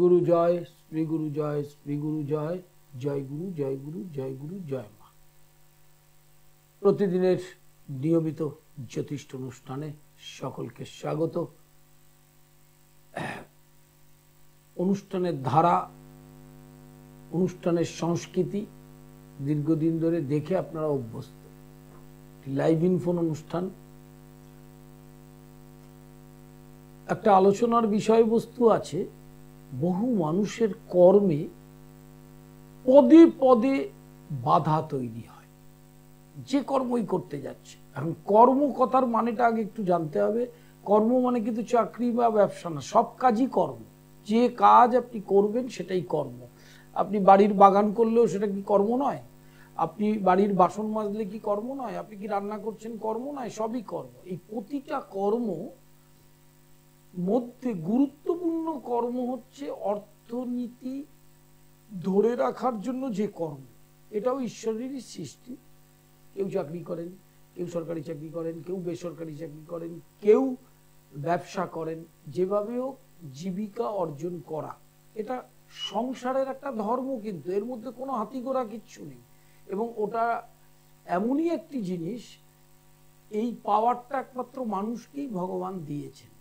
গুরু জয়, শ্রী গুরু জয়, শ্রী গুরু জয়, জয় গুরু, জয় গুরু, জয় গুরু, জয় মা। প্রতিদিনের নিয়মিত জ্যোতিষ অনুষ্ঠানে সকলকে স্বাগত। অনুষ্ঠানের ধারা, অনুষ্ঠানের সংস্কৃতি দীর্ঘদিন ধরে দেখে আপনারা অভ্যস্ত। লাইভ ইনফোন অনুষ্ঠান, একটা আলোচনার বিষয়বস্তু আছে বহু মানুষের কর্মে পদে পদে বাধা তৈরি হয়, যে কর্মই করতে যাচ্ছে। এখন কর্ম কথার মানেটা আগে একটু জানতে হবে। কর্ম মানে কিন্তু চাকরি বা ব্যবসা না, সব কাজই কর্ম। যে কাজ আপনি করবেন সেটাই কর্ম। আপনি বাড়ির বাগান করলেও সেটা কি কর্ম নয়? আপনি বাড়ির বাসন মাজলে কি কর্ম নয়? আপনি কি রান্না করছেন কর্ম নয়? সবই কর্ম। এই প্রতিটা কর্ম মধ্যে গুরুত্বপূর্ণ কর্ম হচ্ছে অর্থনীতি ধরে রাখার জন্য যে কর্ম, এটাও ঈশ্বরেরই সৃষ্টি। কেউ চাকরি করেন, কেউ সরকারি চাকরি করেন, কেউ বেসরকারি চাকরি করেন, কেউ ব্যবসা করেন। যেভাবেও জীবিকা অর্জন করা, এটা সংসারের একটা ধর্ম, কিন্তু এর মধ্যে কোনো হাতিগোড়া কিচ্ছু নেই। এবং ওটা এমনই একটি জিনিস, এই পাওয়ারটা একমাত্র মানুষকেই ভগবান দিয়েছেন।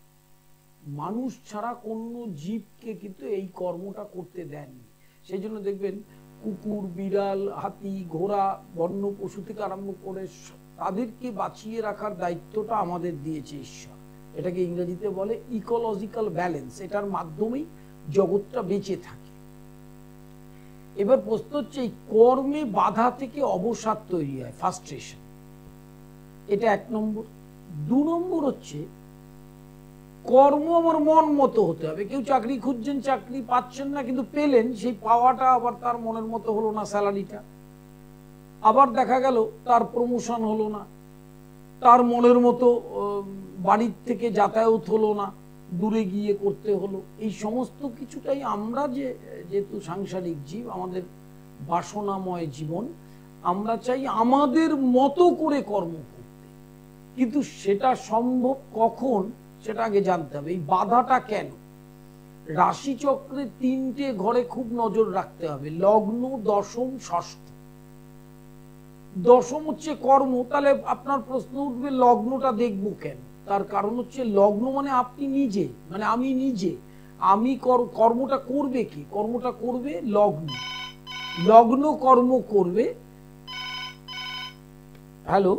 মানুষ ছাড়া কোনো জীবকে কিন্তু এই কর্মটা করতে দেননি। সেই জন্য দেখবেন কুকুর, বিড়াল, হাতি, ঘোড়া, বন্য পশু থেকে আরম্ভ করে তাদেরকে বাঁচিয়ে রাখার দায়িত্বটা আমাদের দিয়েছে ঈশ্বর। এটাকে ইংরেজিতে বলে ইকোলজিক্যাল ব্যালেন্স। এটার মাধ্যমেই জগৎটা বেঁচে থাকে। এবার প্রশ্ন হচ্ছে, এই কর্মে বাধা থেকে অবসাদ তৈরি হয়, ফ্রাস্ট্রেশন। এটা এক নম্বর। দু নম্বর হচ্ছে, কর্ম আমার মন মতো হতে হবে। কেউ চাকরি খুঁজছেন, চাকরি পাচ্ছেন না, কিন্তু পেলেন, সেই পাওয়াটা আবার তার মনের মতো হলো না, স্যালারিটা। আবার দেখা গেল তার প্রমোশন হলো না, তার মনের মতো বাড়ির থেকে যাতায়াত হলো না, দূরে গিয়ে করতে হলো। এই সমস্ত কিছুটাই আমরা যেহেতু সাংসারিক জীব, আমাদের বাসনাময় জীবন, আমরা চাই আমাদের মতো করে কর্ম করতে। কিন্তু সেটা সম্ভব কখন, সেটা আগে জানতে হবে। এই বাধাটা কেন? রাশিচক্রে 3টে ঘরে খুব নজর রাখতে হবে, লগ্ন, দশম, ষষ্ঠ। দশম হচ্ছে কর্ম। তাহলে আপনার প্রশ্ন উঠবে, লগ্নটা দেখবো কেন? তার কারণ হচ্ছে, লগ্ন মানে আপনি নিজে, মানে আমি নিজে। আমি কর্মটা করবে কি? কর্মটা করবে লগ্ন। লগ্ন কর্ম করবে। হ্যালো,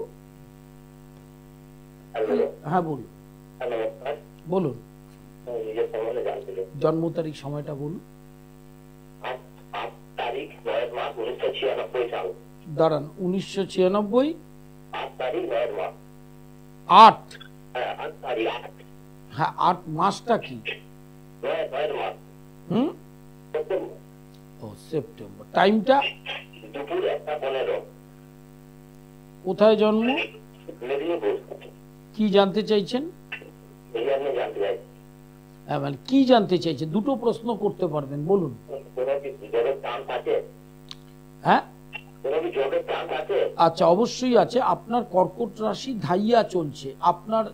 হ্যাঁ বলুন। বলুন, জন্ম তারিখ, সময়টা বলুন। দাঁড়ান, 1996, 8। হ্যাঁ, 8 মাসটা কি? ও, সেপ্টেম্বর। টাইমটা? কোথায় জন্ম? কি জানতে চাইছেন? হ্যাঁ, মানে কি জানতে চাইছেন? দুটো প্রশ্ন করতে পারবেন, বলুন। হ্যাঁ, আচ্ছা, অবশ্যই আছে। আপনার কর্কট রাশি ধাইয়া চলছে। আপনার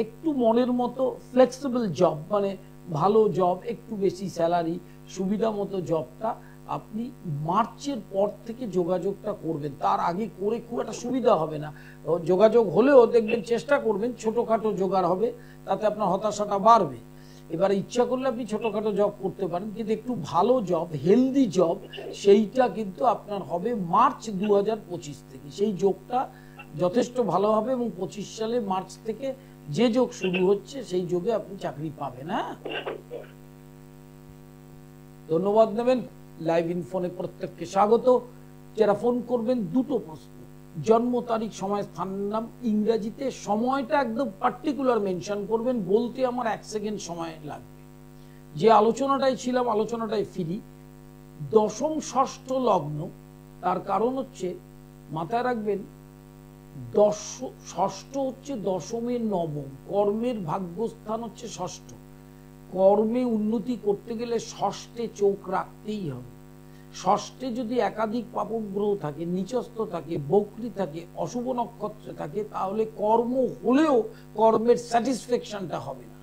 একটু মনের মতো ফ্লেক্সিবল জব, মানে ভালো জব, একটু বেশি স্যালারি, সুবিধা মতো জবটা আপনি মার্চের পর থেকে যোগাযোগটা করবেন। তার আগে করে খুব একটা সুবিধা হবে না। যোগাযোগ হলেও দেখবেন, চেষ্টা করবেন, ছোটখাটো জোগাড় হবে, তাতে আপনার হতাশাটা বাড়বে। এবার ইচ্ছা করলে আপনি ছোটখাটো জব করতে পারেন, কিন্তু একটু ভালো জব, হেলদি জব, সেইটা কিন্তু আপনার হবে মার্চ 2025 থেকে। সেই যোগটা যথেষ্ট ভালো হবে, এবং 25 সালে মার্চ থেকে যে যোগ শুরু হচ্ছে, সেই যোগে আপনি চাকরি পাবেন। হ্যাঁ, ধন্যবাদ নেবেন। লাইভ ইনফোনে প্রত্যেককে স্বাগত। যারা ফোন করবেন, দুটো প্রশ্ন, জন্ম তারিখ, সময়, স্থানের নাম, ইংরেজিতে সময়টা একদম পার্টিকুলার মেনশন করবেন। বলতে আমার 1 সেকেন্ড সময় লাগবে। যে আলোচনাটাই ছিলাম, আলোচনাটাই ফিরি। দশম, ষষ্ঠ লগ্ন। তার কারণ হচ্ছে, মাথায় রাখবেন, ষষ্ঠ হচ্ছে দশমের নবম। কর্মের ভাগ্যস্থান হচ্ছে ষষ্ঠ। কর্মে উন্নতি করতে গেলে ষষ্ঠে চোখ রাখতেই হবে। ষষ্ঠে যদি একাধিক পাপক গ্রহ থাকে, নিচস্থ থাকে, বক্রী থাকে, অশুভ নক্ষত্রে থাকে, তাহলে কর্ম হলেও কর্মের স্যাটিসফ্যাকশনটা হবে না।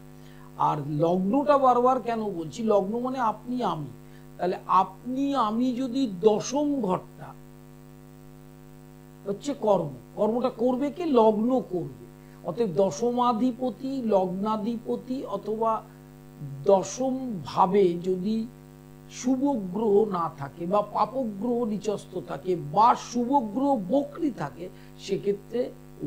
আর লগ্নটা বারবার কেন বলছি, লগ্ন মানে আপনি আমি, তাহলে আপনি আমি যদি দশম ঘরটা হচ্ছে কর্ম, কর্মটা করবে কে? লগ্ন করবে। অতএব দশমাধিপতি, লগ্নাধিপতি অথবা দশম ভাবে যদি শুভ গ্রহ না থাকে বা পাপগ্রহ নিচস্থ থাকে বা শুভ গ্রহ বক্রী থাকে, সেক্ষেত্রে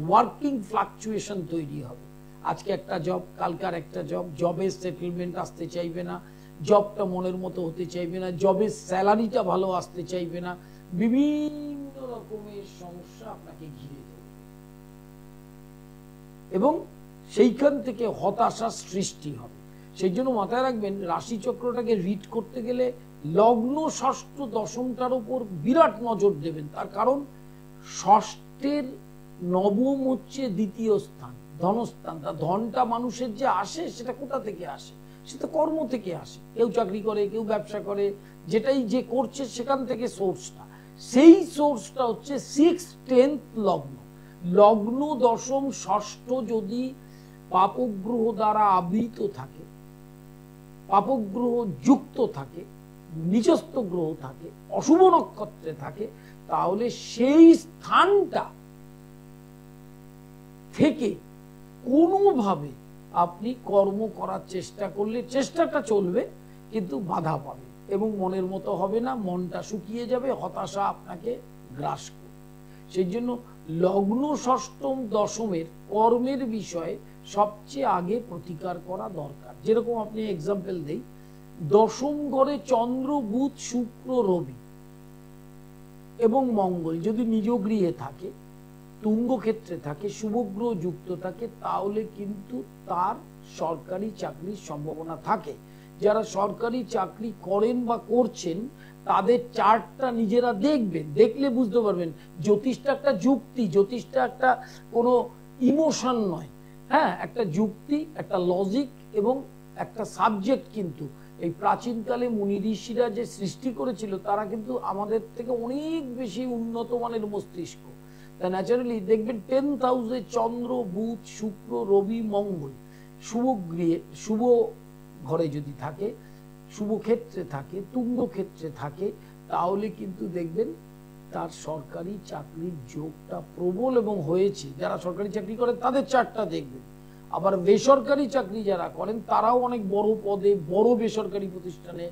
ওয়ার্কিং ফ্লাকচুয়েশন তৈরি হবে। আজকে একটা জব, কালকার একটা জব, জবের সেটেলমেন্ট আসতে চাইবে না, জবটা মনের মতো হতে চাইবে না, জবের স্যালারিটা ভালো আসতে চাইবে না, বিভিন্ন রকমের সমস্যা আপনাকে ঘিরে ধরবে এবং সেইখান থেকে হতাশার সৃষ্টি হবে। সেই জন্য মাথায় রাখবেন, রাশিচক্রটাকে রিড করতে গেলে লগ্ন, ষষ্ঠ, দশমটার উপর বিরাট নজর দেবেন। তার কারণ ষষ্ঠের নবম হচ্ছে দ্বিতীয় স্থান, ধনস্থান। তা ধনটা মানুষের যে আসে সেটা কোথা থেকে আসে? সেটা কর্ম থেকে আসে। কেউ চাকরি করে, কেউ ব্যবসা করে, যেটাই যে করছে সেখান থেকে সোর্সটা, সেই সোর্সটা হচ্ছে 6th 10th লগ্ন। লগ্ন, দশম, ষষ্ঠ যদি পাপগ্রহ দ্বারা আবৃত থাকে, পাপগ্রহ যুক্ত থাকে, নিচস্থ গ্রহ থাকে, অশুভ নক্ষত্রে থাকে, তাহলে সেই স্থানটা থেকে কোনোভাবে আপনি কর্ম করার চেষ্টা করলে চেষ্টাটা চলবে, কিন্তু বাধা পাবে এবং মনের মতো হবে না, মনটা শুকিয়ে যাবে, হতাশা আপনাকে গ্রাস করবে। সেই জন্য লগ্ন, ষষ্ঠম, দশমের কর্মের বিষয়ে সবচেয়ে আগে প্রতিকার করা দরকার। যেরকম আপনি এক্সাম্পল দেই, দশম ঘরে চন্দ্র, বুধ, শুক্র, রবি এবং মঙ্গল যদি নিজ গৃহে থাকে, তুঙ্গ ক্ষেত্রে থাকে, শুভগ্রহ যুক্ত থাকে, তাহলে কিন্তু তার সরকারি চাকরির সম্ভাবনা থাকে। যারা সরকারি চাকরি করেন বা করছেন তাদের চার্টটা নিজেরা দেখবেন, দেখলে বুঝতে পারবেন জ্যোতিষটা একটা যুক্তি, জ্যোতিষটা একটা কোনো ইমোশন নয়, হ্যাঁ, একটা যুক্তি, একটা লজিক এবং একটা সাবজেক্ট। কিন্তু এই প্রাচীনকালে মুনি ঋষিরা যে সৃষ্টি করেছিল তারা কিন্তু আমাদের থেকে অনেক বেশি উন্নত মানের মস্তিষ্ক। তাই ন্যাচারালি দেখবেন 10th হাউসে চন্দ্র, বুধ, শুক্র, রবি, মঙ্গল শুভ গৃহে, শুভ ঘরে যদি থাকে, শুভ ক্ষেত্রে থাকে, তুঙ্গ ক্ষেত্রে থাকে, তাহলে কিন্তু দেখবেন তার সরকারি চাকরির যোগটা প্রবল এবং হয়েছে। যারা সরকারি চাকরি করেন তাদের চার্টটা দেখবেন। আবার বেসরকারি চাকরি যারা করেন তারাও অনেক বড় পদে, বড় বেসরকারি প্রতিষ্ঠানে,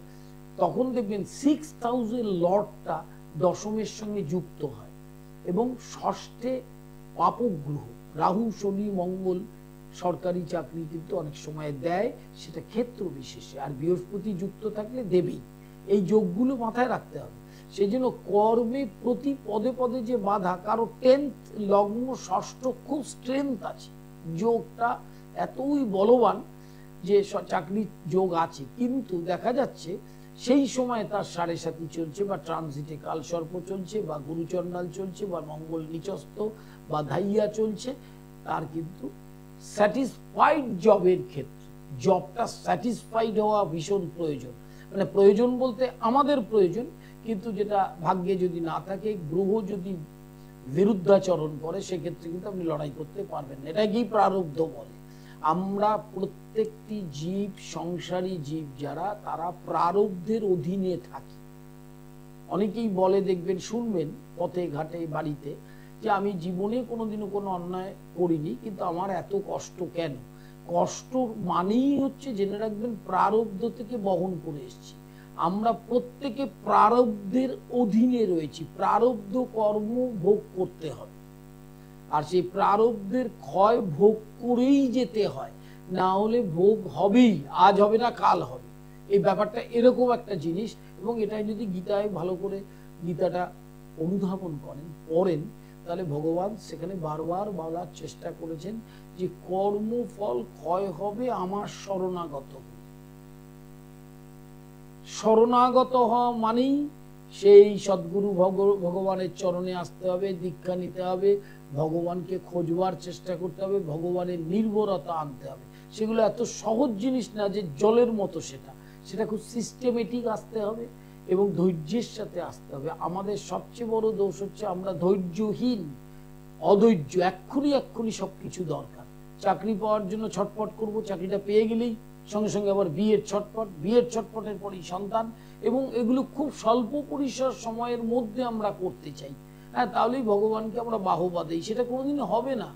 তখন দেখবেন 6th হাউসের লর্ডটা দশমের সঙ্গে যুক্ত হয় এবং ষষ্ঠে পাপগ্রহ রাহু, শনি, মঙ্গল সরকারি চাকরি কিন্তু অনেক সময় দেয়, সেটা ক্ষেত্র বিশেষে। আর বৃহস্পতি যুক্ত থাকলে দেবেই। এই যোগগুলো মাথায় রাখতে হবে। সেই জন্য কর্মে প্রতি পদে পদে যে বাধা, কারো 10th লগ্ন, ষষ্ঠ খুব স্ট্রেংথ আছে, যোগটা এতই বলবান যে চাকরির যোগ আছে, কিন্তু দেখা যাচ্ছে সেই সময় তার 7.5 চলছে বা ট্রানজিটে কালসর্প চলছে বা গুরুচণ্ডাল চলছে বা মঙ্গল নিচস্থ বা ধাইয়া চলছে, তার কিন্তু স্যাটিসফাইড জবের ক্ষেত্রে জবটা স্যাটিসফাইড হওয়া ভীষণ প্রয়োজন। মানে প্রয়োজন বলতে আমাদের প্রয়োজন, কিন্তু যেটা ভাগ্যে যদি না থাকে, গ্রহ যদি বিরুদ্ধাচরণ করে, সেক্ষেত্রে কিন্তু আপনি লড়াই করতে পারবেন না। এটাকেই প্রারব্ধ বলে। আমরা প্রত্যেকটি জীব, সংসারী জীব যারা, তারা প্রারব্ধের অধীনে থাকি। অনেকেই বলে, দেখবেন শুনবেন পথে ঘাটে বাড়িতে, যে আমি জীবনে কোনোদিনও কোনো অন্যায় করিনি, কিন্তু আমার এত কষ্ট কেন? কষ্ট মানেই হচ্ছে, জেনে রাখবেন, প্রারব্ধ থেকে বহন করে এসেছি। আমরা প্রত্যেকে প্রারব্ধের অধীনে রয়েছি। প্রারব্ধ কর্ম ভোগ করতে হবে, আর সেই প্রারব্ধের ক্ষয় ভোগ করেই যেতে হয়, না হলে ভোগ হবেই, আজ হবে না কাল হবে। এই ব্যাপারটা এরকম একটা জিনিস। এবং এটাই যদি গীতায় ভালো করে গীতাটা অনুধাবন করেন, পড়েন, তাহলে ভগবান সেখানে বারবার বলার চেষ্টা করেছেন যে কর্মফল ক্ষয় হবে আমার শরণাগত। শরণাগত হওয়া মানেই সেই সদ্গুরু ভগবানের চরণে আসতে হবে, দীক্ষা নিতে হবে, ভগবানকে খোঁজবার চেষ্টা করতে হবে, ভগবানের নির্ভরতা আনতে হবে। সেগুলো এত সহজ জিনিস না যে জলের মতো, সেটা খুব সিস্টেমেটিক আসতে হবে এবং ধৈর্যের সাথে আসতে হবে। আমাদের সবচেয়ে বড় দোষ হচ্ছে আমরা ধৈর্যহীন, অধৈর্য। এক্ষুনি সবকিছু দরকার। চাকরি পাওয়ার জন্য ছটফট করব, চাকরিটা পেয়ে গেলেই সঙ্গে সঙ্গে আবার বিয়ের ছটপট, বিয়ের ছটপটের পরই সন্তান, এবং এগুলো খুব স্বল্প পরিসর সময়ের মধ্যে আমরা করতে চাই। হ্যাঁ, তাহলেই ভগবানকে আমরা বাহবা দেই, সেটা কোনোদিন হবে না,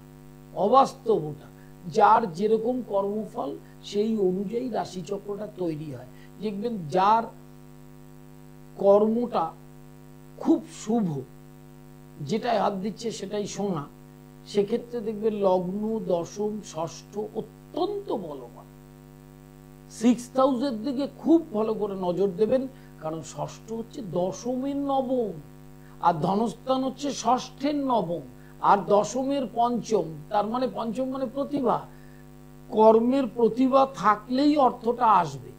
অবাস্তব ওটা। যার যেরকম কর্মফল সেই অনুযায়ী রাশিচক্রটা তৈরি হয়। দেখবেন যার কর্মটা খুব শুভ, যেটাই হাত দিচ্ছে সেটাই সোনা, সেক্ষেত্রে দেখবেন লগ্ন, দশম, ষষ্ঠ অত্যন্ত বলবান। 6th হাউসের দিকে খুব ভালো করে নজর দেবেন, কারণ ষষ্ঠ হচ্ছে দশমের নবম, আর ধনস্থান হচ্ছে ষষ্ঠের নবম, আর দশমের পঞ্চম। তার মানে পঞ্চম মানে প্রতিভা। কর্মের প্রতিভা থাকলেই অর্থটা আসবে,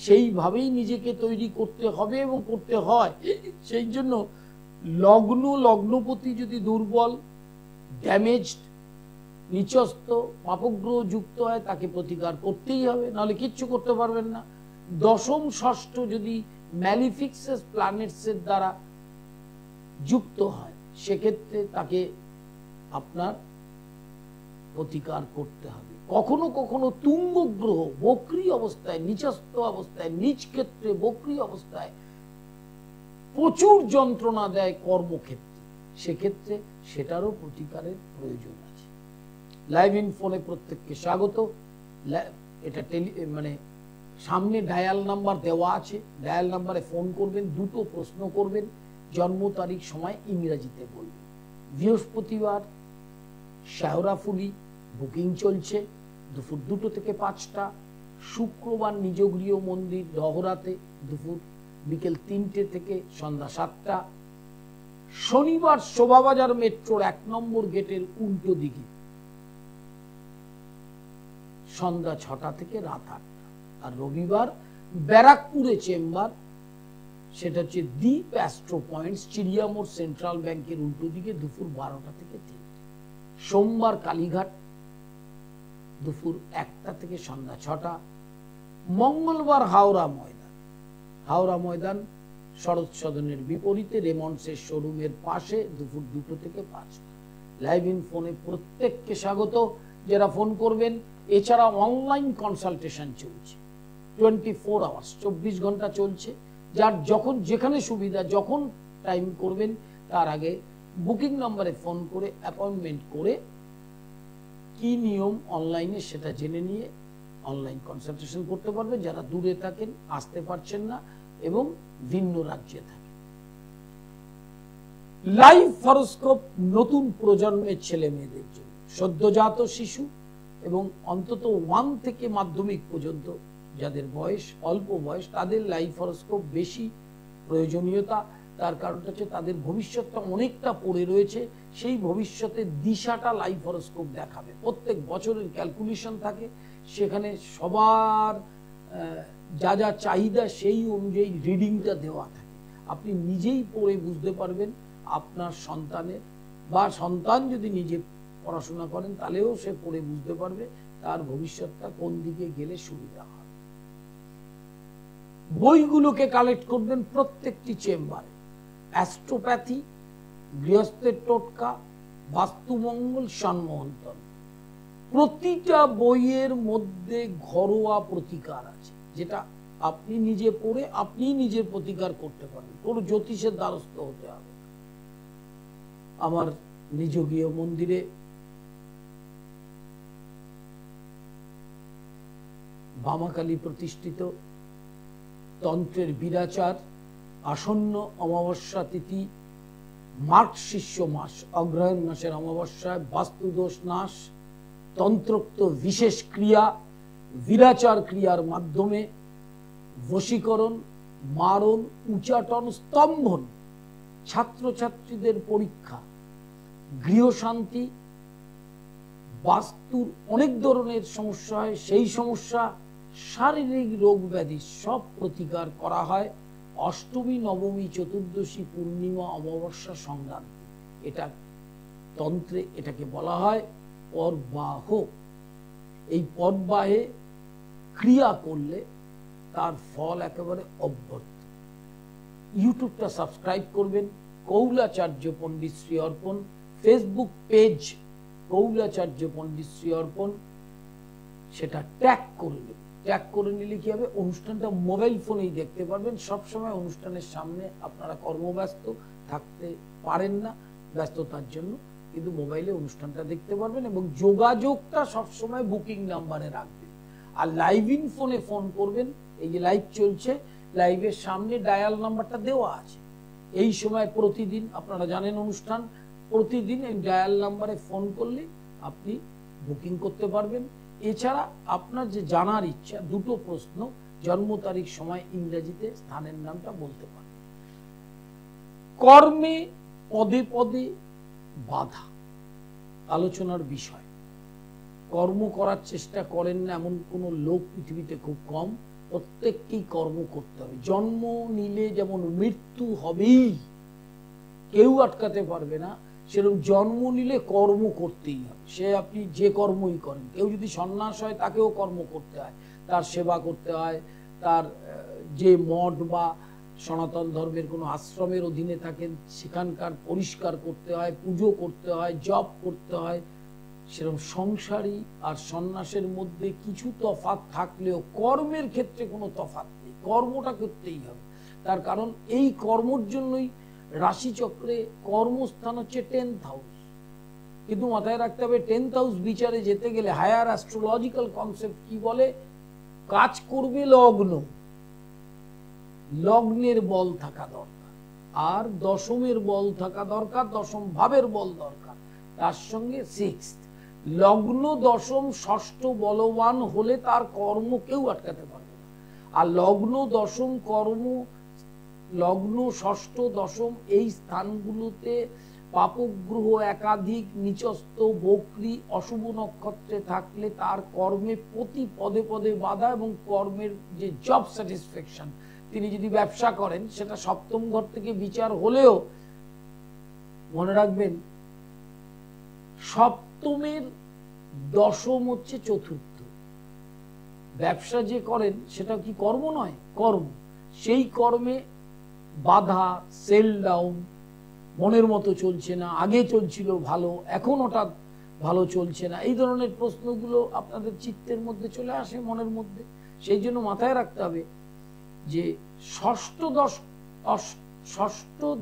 সেইভাবেই নিজেকে তৈরি করতে হবে এবং করতে হয়। সেই জন্য লগ্নপতি যদি দুর্বল, ড্যামেজড, নিচস্থ, পাপগ্রহ যুক্ত হয়, তাকে প্রতিকার করতেই হবে, নাহলে কিচ্ছু করতে পারবেন না। দশম ষষ্ঠ যদি ম্যালিফিক্সাস প্ল্যানেটসের দ্বারা যুক্ত হয়, সেক্ষেত্রে তাকে আপনার প্রতিকার করতে হবে। কখনো কখনো তুঙ্গ গ্রহ বক্রী অবস্থায়, নিচস্থ অবস্থায়, নিজ ক্ষেত্রে বক্রী অবস্থায় প্রচুর যন্ত্রণা দেয় কর্মক্ষেত্রে, সেক্ষেত্রে সেটারও প্রতিকারের প্রয়োজন আছে। লাইভ ইন ফোনে প্রত্যেককে স্বাগত। এটা মানে সামনে ডায়াল নাম্বার দেওয়া আছে, ডায়াল নাম্বারে ফোন করবেন, দুটো প্রশ্ন করবেন, জন্ম তারিখ সময় ইংরেজিতে বলবেন। বৃহস্পতিবার শেওড়াফুলি বুকিং চলছে দুপুর 2টো থেকে 5টা। শুক্রবার নিজ গৃহ মন্দির ডহরাতে দুপুর বিকেল 3টে থেকে সন্ধ্যা 7টা। শনিবার শোভাবাজার মেট্রোর 1 নম্বর গেটের উল্টো দিকে সন্ধ্যা 6টা থেকে রাত 8টা। আর রবিবার ব্যারাকপুরে চেম্বার, সেটা হচ্ছে দ্বীপ অ্যাস্ট্রো পয়েন্টস, চিড়িয়ামোড় সেন্ট্রাল ব্যাংকের উল্টো দিকে দুপুর 12টা থেকে 3টে। সোমবার কালীঘাট দুপুর 1টা থেকে সন্ধ্যা 6টা। মঙ্গলবার হাওড়া ময়দান শরৎ সদনের বিপরীতে রেমন্ডসের শোরুমের পাশে দুপুর 2টো থেকে 5টা। লাইভ ইন ফোনে প্রত্যেককে স্বাগত যারা ফোন করবেন। এছাড়া অনলাইন কনসালটেশন চলছে 24 আওয়ার্স, 24 ঘন্টা চলছে। যার যখন যেখানে সুবিধা, যখন টাইম করবেন, তার আগে বুকিং নাম্বারে ফোন করে অ্যাপয়েন্টমেন্ট করে কি নিয়ম অনলাইনে সেটা জেনে নিয়ে অনলাইন কনসালটেশন করতে পারবেন। যারা দূরে থাকেন, আসতে পারছেন না এবং ভিন্ন রাজ্যে থাকেন। লাইভ হরোস্কোপ নতুন প্রজন্মের ছেলে মেয়েদের জন্য, সদ্যজাত শিশু এবং অন্তত 1 থেকে মাধ্যমিক পর্যন্ত যাদের বয়স, অল্প বয়স, তাদের লাইভ হরোস্কোপ বেশি প্রয়োজনীয়তা। তার কারণটা হচ্ছে তাদের ভবিষ্যৎটা অনেকটা পড়ে রয়েছে, সেই ভবিষ্যতের দিশাটা লাইভ হরোস্কোপ দেখাবে। প্রত্যেক বছরের ক্যালকুলেশন থাকে, সেখানে সবার যা যা চাহিদা সেই অনুযায়ী রিডিংটা দেওয়া থাকে। আপনি নিজেই পড়ে বুঝতে পারবেন আপনার সন্তানের, বা সন্তান যদি নিজে পড়াশোনা করেন তাহলেও সে পড়ে বুঝতে পারবে তার ভবিষ্যৎটা কোন দিকে গেলে সুবিধা হয়। বইগুলোকে কালেক্ট করবেন প্রত্যেকটি চেম্বারে। অ্যাস্ট্রোপ্যাথি, গৃহস্থের টোটকা, বাস্তুমঙ্গল, সম্মোহনতন্ত্র, প্রতিটা বইয়ের মধ্যে ঘরোয়া প্রতিকার আছে, যেটা আপনি নিজে পড়ে আপনি নিজের প্রতিকার করতে পারবেন। কোনো জ্যোতিষের দ্বারস্থ হতে হবে। আমার নিজ গৃহ মন্দিরে বামাকালী প্রতিষ্ঠিত তন্ত্রের বিরাচার, আসন্ন অমাবস্যা তিথি, মার্গশীর্ষ মাস, অগ্রহায়ণ মাসের অমাবস্যায় বাস্তুদোষ নাশ, তন্ত্রোক্ত বিশেষ ক্রিয়া, বিরাচার ক্রিয়ার মাধ্যমে বশীকরণ, মারণ, উচাটন, স্তম্ভন, ছাত্রছাত্রীদের পরীক্ষা, গৃহশান্তি, বাস্তুর অনেক ধরনের সমস্যা হয়, সেই সমস্যা, শারীরিক রোগ ব্যাধি সব প্রতিকার করা হয় অষ্টমী, নবমী, চতুর্দশী, পূর্ণিমা, অমাবস্যা সংক্রান্তি। এটা তন্ত্রে এটাকে বলা হয় পরবাহ। এই পরবাহে ক্রিয়া করলে তার ফল একেবারে অব্যর্থ। ইউটিউবটা সাবস্ক্রাইব করবেন, কৌলাচার্য পণ্ডিত শ্রী অর্পণ। ফেসবুক পেজ কৌলাচার্য পণ্ডিত শ্রী অর্পণ, সেটা ট্যাগ করবেন। ট্যাগ করে নিলে কি হবে, অনুষ্ঠানটা মোবাইল ফোনেই দেখতে পারবেন। সবসময় অনুষ্ঠানের সামনে আপনারা কর্মব্যস্ত থাকতে পারেন না ব্যস্ততার জন্য, কিন্তু মোবাইলে অনুষ্ঠানটা দেখতে পারবেন এবং যোগাযোগটা সবসময় বুকিং নাম্বারে রাখবেন। আর লাইভ ইন ফোনে ফোন করবেন, এই যে লাইভ চলছে, লাইভের সামনে ডায়াল নাম্বারটা দেওয়া আছে। এই সময় প্রতিদিন আপনারা জানেন অনুষ্ঠান, প্রতিদিন এই ডায়াল নাম্বারে ফোন করলে আপনি বুকিং করতে পারবেন। এছাড়া আপনার যে জানার ইচ্ছা, দুটো প্রশ্ন, জন্ম তারিখ, সময়, ইংরেজিতে স্থানের নামটা বলতে পারবেন। কর্মে পদে পদে বাধা আলোচনার বিষয়। কর্ম করার চেষ্টা করেন না এমন কোনো লোক পৃথিবীতে খুব কম। প্রত্যেককেই কর্ম করতে হবে। জন্ম নিলে যেমন মৃত্যু হবেই, কেউ আটকাতে পারবে না, সেরকম জন্ম নিলে কর্ম করতেই হবে। সে আপনি যে কর্মই করেন, কেউ যদি সন্ন্যাস হয় তাকেও কর্ম করতে হয়, তার সেবা করতে হয়, তার যে মঠ বা সনাতন ধর্মের কোনো আশ্রমের অধীনে থাকেন সেখানকার পরিষ্কার করতে হয়, পুজো করতে হয়, জপ করতে হয়। সেরকম সংসারী আর সন্ন্যাসের মধ্যে কিছু তফাৎ থাকলেও কর্মের ক্ষেত্রে কোনো তফাৎ নেই, কর্মটা করতেই হবে। তার কারণ এই কর্মর জন্যই রাশিচক্রে কর্মস্থান হচ্ছে 10th হাউস। কিন্তু মাথায় রাখতে হবে 10th হাউস বিচারে যেতে গেলে হায়ার অ্যাস্ট্রোলজিক্যাল কনসেপ্ট কি বলে, কাজ করবে লগ্ন, লগ্নের বল থাকা দরকার, আর দশমের বল থাকা দরকার, দশম ভাবের বল দরকার, তার সঙ্গে 6th লগ্ন, দশম, ষষ্ঠ বলবান হলে তার কর্ম কেউ আটকাতে পারবে না। আর লগ্ন, দশম, কর্ম, লগ্ন, ষষ্ঠ, দশম এই স্থানগুলোতে পাপগ্রহ একাধিক, নিচস্থ, বক্রী, অশুভ নক্ষত্রে থাকলে তার কর্মে প্রতি পদে পদে বাধা এবং কর্মের যে জব স্যাটিসফ্যাকশন, তিনি যদি ব্যবসা করেন সেটা সপ্তম ঘর থেকে বিচার হলেও মনে রাখবেন সপ্তমের দশম হচ্ছে চতুর্থ। ব্যবসা যে করেন সেটা কি কর্ম নয়? কর্ম। সেই কর্মে বাধা, সেল ডাউন, মনের মতো চলছে না, আগে চলছিল ভালো, এখন হঠাৎ ভালো চলছে না, এই ধরনের প্রশ্নগুলো আপনাদের চিত্তের মধ্যে চলে আসে, মনের মধ্যে। সেই জন্য মাথায় রাখতে হবে যে ষষ্ঠ,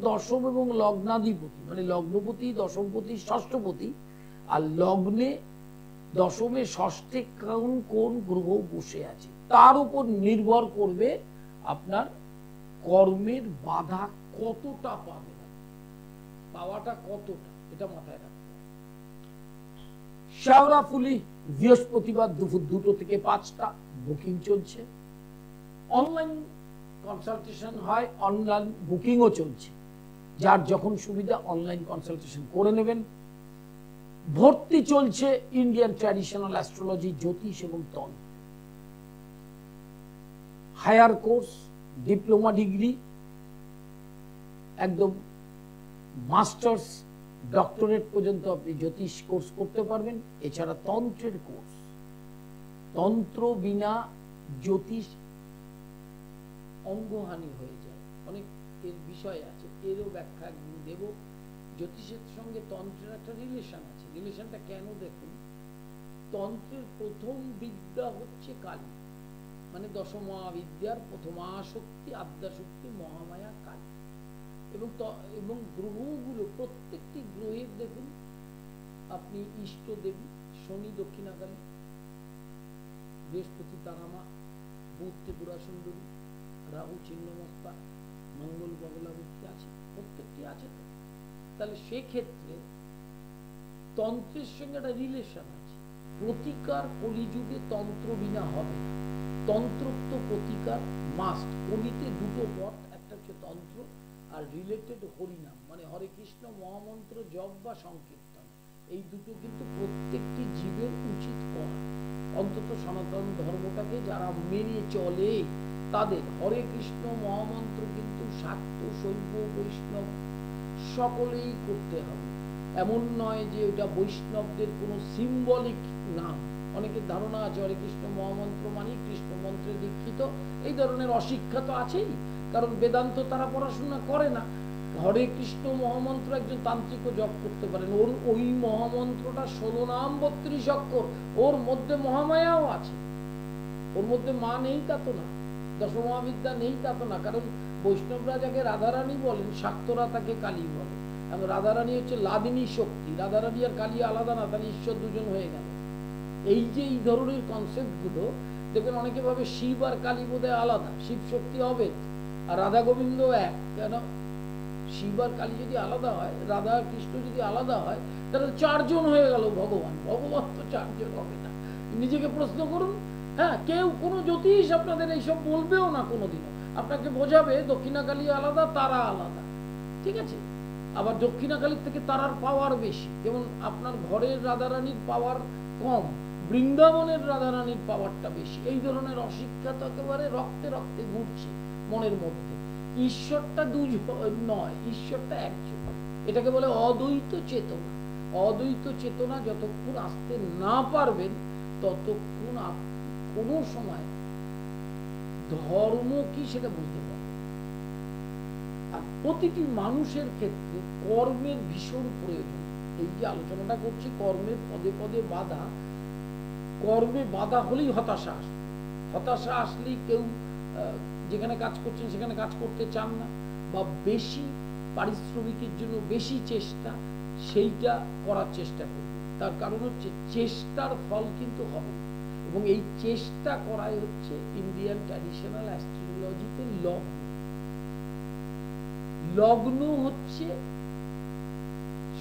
দশম এবং লগ্নাধিপতি, মানে লগ্নপতি, দশমপতি, ষষ্ঠপতি, আর লগ্নে, দশমে, ষষ্ঠে কোন গ্রহ বসে আছে তার উপর নির্ভর করবে আপনার কর্মের বাধা কতটা পাবে, পাওয়াটা কতটা, এটা মাথায় রাখতে হবে। শেওড়াফুলি বৃহস্পতিবার দুপুর 2টো থেকে 5টা বুকিং চলছে। অনলাইন কনসালটেশন হয়, অনলাইন বুকিংও চলছে। যার যখন সুবিধা অনলাইন কনসালটেশন করে নেবেন। ভর্তি চলছে ইন্ডিয়ান ট্র্যাডিশনাল অ্যাস্ট্রোলজি, জ্যোতিষ এবং তন্ত্র। হায়ার কোর্স, ডিপ্লোমা ডিগ্রি, একদম মাস্টার্স, ডক্টরেট পর্যন্ত আপনি জ্যোতিষ কোর্স করতে পারবেন। এছাড়া তন্ত্রের কোর্স, তন্ত্র বিনা জ্যোতিষ অঙ্গহানি হয়ে যায়, অনেক এর বিষয় আছে, এরও ব্যাখ্যা একদিন দেব। জ্যোতিষের সঙ্গে তন্ত্রের একটা রিলেশন আছে। রিলেশনটা কেন দেখুন, তন্ত্রের প্রথম বিদ্যা হচ্ছে কালী, মানে দশমহাবিদ্যার প্রথমা শক্তি, আদ্যাশক্তি, মহামায়া কালী। এবং গ্রহগুলো, প্রত্যেকটি গ্রহের দেখুন আপনি ইষ্ট দেবী, শনি দক্ষিণাকালী, বৃহস্পতি তারামা, বুধ ত্রিপুরা সুন্দরী, রাহু ছিন্নমস্তা, মঙ্গল বগলামূর্তি আছে, প্রত্যেকটি আছে। তাহলে সেক্ষেত্রে তন্ত্রের সঙ্গে একটা রিলেশন আছে। প্রতিকার কলিযুগে তন্ত্র বিনা হবে না, তন্ত্রোক্ত প্রতিকার মাস্ট। কলিতে দুটো পথ, একটা হচ্ছে তন্ত্র আর রিলেটেড হরিনাম, মানে হরে কৃষ্ণ মহামন্ত্র জপ বা সংকীর্তন। এই দুটো কিন্তু প্রত্যেকটি জীবের উচিত করা, অন্তত সনাতন ধর্মটাকে যারা মেনে চলে তাদের। হরে কৃষ্ণ মহামন্ত্র কিন্তু শাক্ত, শৈব, বৈষ্ণব সকলেই করতে হবে। এমন নয় যে ওটা বৈষ্ণবদের কোনো সিম্বলিক নাম। অনেকের ধারণা আছে হরে কৃষ্ণ মহামন্ত্র মানে কৃষ্ণ মন্ত্রে দীক্ষিত, এই ধরনের অশিক্ষা তো আছেই, কারণ বেদান্ত তারা পড়াশোনা করে না। হরে কৃষ্ণ মহামন্ত্র একজন তান্ত্রিকও জপ করতে পারেন। ওই মহামন্ত্রটা 16 নাম 32 অক্ষর, ওর মধ্যে মহামায়াও আছে। ওর মধ্যে মা নেই তা তো না, দশমহাবিদ্যা নেই তা তো না, কারণ বৈষ্ণবরা যাকে রাধারানী বলেন, শাক্তরা তাকে কালী বলে। এবং রাধারানী হচ্ছে লাদিনী শক্তি, রাধারানী আর কালী আলাদা না, তাহলে ঈশ্বর দুজন হয়ে গেল। এই যে এই ধরনের কনসেপ্ট গুলো দেখবেন অনেকে ভাবে শিব আর কালী বোধহয় আলাদা, শিব শক্তি হবে আর রাধা গোবিন্দ এক। কেন? শিব আর কালী যদি আলাদা হয়, রাধা কৃষ্ণ যদি আলাদা হয়, তাহলে চারজন হয়ে গেল ভগবান। ভগবান তো চারজন হবে না। নিজেকে প্রশ্ন করুন। হ্যাঁ, কেউ কোনো জ্যোতিষ আপনাদের এইসব বলবেও না কোনোদিনও। আপনাকে বোঝাবে দক্ষিণাকালী আলাদা, তারা আলাদা, ঠিক আছে? আবার দক্ষিণাকালীর থেকে তারার পাওয়ার বেশি। যেমন আপনার ঘরের রাধারানীর পাওয়ার কম, বৃন্দাবনের রাধারানীর পাওয়ারটা বেশি। এই ধরনের অশিক্ষা তো একেবারে রক্তে রক্তে ঘুরছে মনের মধ্যে। ঈশ্বরটা দুজন নয়, ঈশ্বরটা একজন। এটাকে বলে অদ্বৈত চেতনা। অদ্বৈত চেতনা যতক্ষণ আসতে না পারবেন, ততক্ষণ কোনো সময় ধর্ম কি সেটা বুঝতে পারবেন। আর প্রতিটি মানুষের ক্ষেত্রে কর্মের ভীষণ প্রয়োজন। এই যে আলোচনাটা করছি, কর্মের পদে পদে বাধা, কর্মে বাধা হলেই হতাশা আসবে। হতাশা আসলেই কেউ যেখানে কাজ করছেন সেখানে কাজ করতে চান না, বা বেশি পারিশ্রমিকের জন্য বেশি চেষ্টা, সেইটা করার চেষ্টা করবে। তার কারণ হচ্ছে চেষ্টার ফল কিন্তু হবে, এবং এই চেষ্টা করাই হচ্ছে ইন্ডিয়ান ট্র্যাডিশনাল অ্যাস্ট্রোলজিতে লগ্ন। লগ্ন হচ্ছে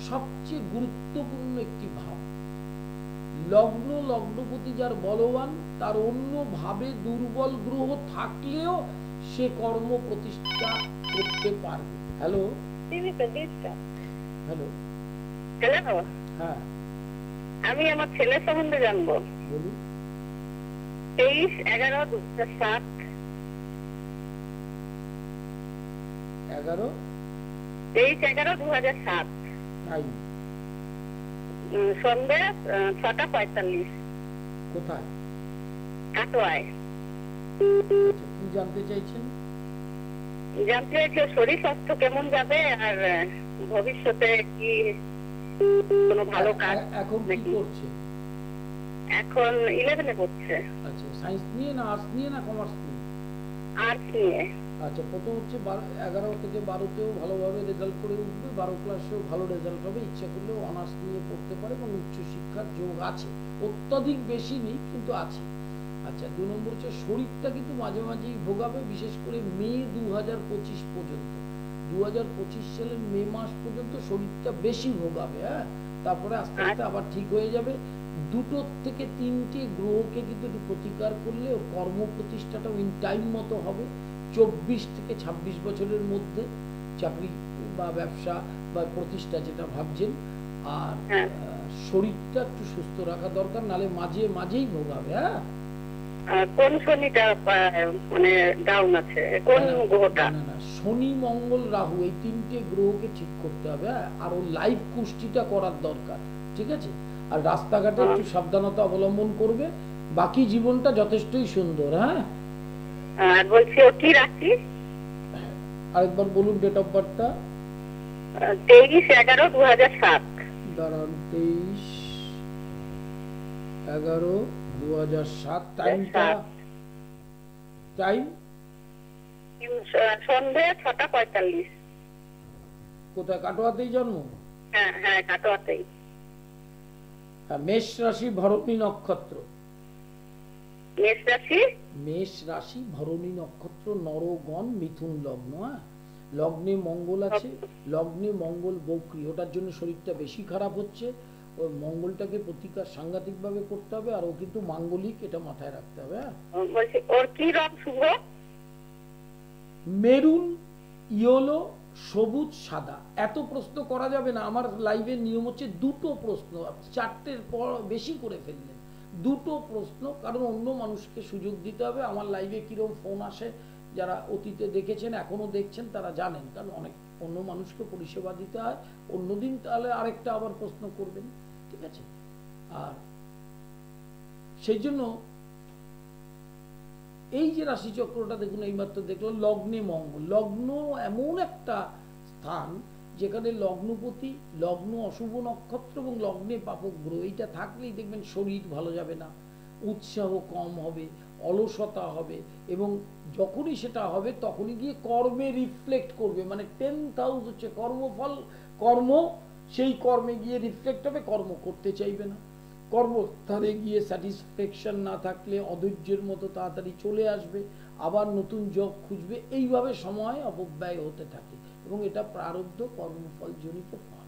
সবচেয়ে গুরুত্বপূর্ণ একটি ভাব। লগ্ন, লগ্নপতি যার বলবান, তার অন্য ভাবে দুর্বল গ্রহ থাকলেও সে কর্ম প্রতিষ্ঠা করতে পারবে। হ্যালো হ্যালো হ্যালো, হ্যাঁ আমি আমার ছেলের সম্বন্ধে জানবো। বলুন। 23/11/2007। 23/11/2007 টাইম সন্ধ্যে 6:45। কোথায়? কাটোয়ায়। আচ্ছা, কি জানতে চাইছেন? জানতে চাইছি শরীর স্বাস্থ্য কেমন যাবে, আর ভবিষ্যতে কি কোনো ভালো কাজ। এখন কি করছে? এখন 11-এ পড়ছে। আচ্ছা, সায়েন্স নিয়ে না আর্টস নিয়ে না কমার্স নিয়ে? আর্টস নিয়ে। আচ্ছা, প্রথম হচ্ছে 11 থেকে 12তেও ভালোভাবে রেজাল্ট করে উঠবে, 12 ক্লাসেও ভালো রেজাল্ট হবে। ইচ্ছা করলেও অনার্স নিয়ে পড়তে পারে, এবং উচ্চশিক্ষার যোগ আছে, অত্যাধিক বেশি নেই কিন্তু আছে। আচ্ছা, 2 নম্বর হচ্ছে শরীরটা কিন্তু মাঝে মাঝেই ভোগাবে, বিশেষ করে মে 2025 পর্যন্ত। 2025 সালের মে মাস পর্যন্ত শরীরটা বেশি ভোগাবে। হ্যাঁ, তারপরে আস্তে আস্তে আবার ঠিক হয়ে যাবে। 2 থেকে 3টে গ্রহকে কিন্তু একটু প্রতিকার করলে ওর কর্ম প্রতিষ্ঠাটাও ইন টাইম মতো হবে। 24 থেকে 26 বছরের মধ্যে চাকরি বা ব্যবসা বা প্রতিষ্ঠা যেটা ভাবছেন। আর শরীরটা একটু সুস্থ রাখা দরকার, নালে মাঝে মাঝেই ভোগাবে। হ্যাঁ, কোন শনিটা মানে ডাউন আছে, কোন গ্রহটা? না, শনি, মঙ্গল, রাহু, এই 3টে গ্রহকে ঠিক করতে হবে। আর ওর লাইফ কুষ্টিটা করার দরকার, ঠিক আছে? আর রাস্তাঘাটে একটু সাবধানতা অবলম্বন করবে, বাকি জীবনটা যথেষ্টই সুন্দর। হ্যাঁ, আর বলছি ও কি রাশি? আরেকবার বলুন ডেট অফ বার্থটা। 23/11/2007। দাঁড়ান, 23/11/2007। টাইমটা? টাইম সন্ধ্যে 6:45। কোথায়? কাটোয়াতেই জন্ম? হ্যাঁ হ্যাঁ, কাটোয়াতেই। মেষ রাশি, ভরণী নক্ষত্র। মেষ রাশি? মেষ রাশি, ভরণী নক্ষত্র, নরগণ, মিথুন লগ্ন। হ্যাঁ, লগ্নে মঙ্গল আছে, লগ্নে মঙ্গল বক্রী, ওটার জন্য শরীরটা বেশি খারাপ হচ্ছে। ওই মঙ্গলটাকে প্রতিকার সাংঘাতিক ভাবে করতে হবে, আর ও কিন্তু মাঙ্গলিক, এটা মাথায় রাখতে হবে। বলছি ওর কি রং শুভ? মেরুন, ইয়েলো, সবুজ, সাদা। এত প্রশ্ন করা যাবে না। আমার লাইভের নিয়ম হচ্ছে 2টো প্রশ্ন, 4টের পর বেশি করে ফেললেন। 2টো প্রশ্ন, কারণ অন্য মানুষকে সুযোগ দিতে হবে। আমার লাইভে কিরকম ফোন আসে, যারা অতীতে দেখেছেন এখনো দেখছেন তারা জানেন, কারণ অনেক অন্য মানুষকে পরিষেবা দিতে হয়। অন্যদিন তাহলে আরেকটা আবার প্রশ্ন করবেন, ঠিক আছে? আর সেই জন্য এই যে রাশিচক্রটা দেখুন, এইমাত্র দেখলাম লগ্নে মঙ্গল। লগ্ন এমন একটা স্থান যেখানে লগ্নপতি, লগ্ন অশুভ নক্ষত্র এবং লগ্নে পাপক গ্রহ, এইটা থাকলেই দেখবেন শরীর ভালো যাবে না, উৎসাহ কম হবে, অলসতা হবে, এবং যখনই সেটা হবে তখনই গিয়ে কর্মে রিফ্লেক্ট করবে। মানে 10th হাউস হচ্ছে কর্মফল, কর্ম, সেই কর্মে গিয়ে রিফ্লেক্ট হবে, কর্ম করতে চাইবে না, কর্মস্থানে গিয়ে স্যাটিসফ্যাকশন না থাকলে অধৈর্যের মতো তাড়াতাড়ি চলে আসবে, আবার নতুন জব খুঁজবে, এইভাবে সময় অপব্যয় হতে থাকে, এবং এটা প্রারব্ধ কর্মফল জনিত ফল।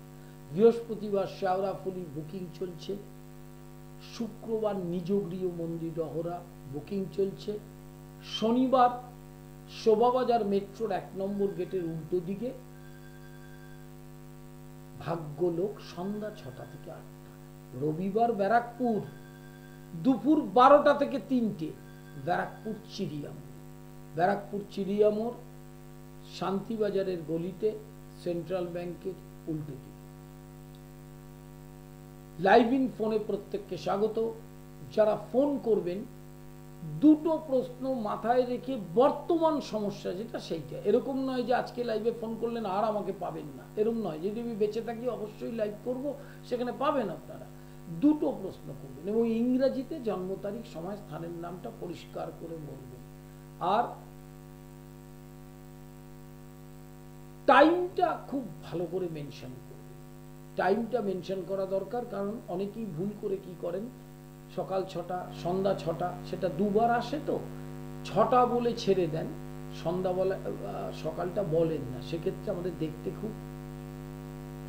বৃহস্পতিবার শেওড়াফুলি বুকিং চলছে, শুক্রবার নিজ গৃহ মন্দির রহরা বুকিং চলছে, শনিবার শোভাবাজার মেট্রোর 1 নম্বর গেটের উল্টো দিকে ভাগ্যলোক সন্ধ্যা 6টা থেকে 8টা, রবিবার ব্যারাকপুর দুপুর 12টা থেকে 3টে, ব্যারাকপুর চিড়িয়ামোড়, ব্যারাকপুর চিড়িয়ামোড় শান্তিবাজারের গলিতে সেন্ট্রাল ব্যাংকের উল্টো দিকে। লাইভ ইন ফোনে প্রত্যেককে স্বাগত। যারা ফোন করবেন দুটো প্রশ্ন মাথায় রেখে, বর্তমান সমস্যা যেটা সেইটা, এরকম নয় যে আজকে লাইভে ফোন করলেন আর আমাকে পাবেন না, এরকম নয়। যদি আমি বেঁচে থাকি অবশ্যই লাইভ করব, সেখানে পাবেন আপনারা। দুটো প্রশ্ন করবেন এবং ইংরেজিতে জন্ম তারিখ, সময়, স্থানের নামটা পরিষ্কার করে বলবেন, আর টাইমটা খুব ভালো করে মেনশন করবেন। টাইমটা মেনশন করা দরকার, কারণ অনেকেই ভুল করে কি করেন, সকাল 6টা সন্ধ্যা 6টা, সেটা দুবার আসে, তো 6টা বলে ছেড়ে দেন, সন্ধ্যা বলে সকালটা বলেন না, সেক্ষেত্রে আমাদের দেখতে খুব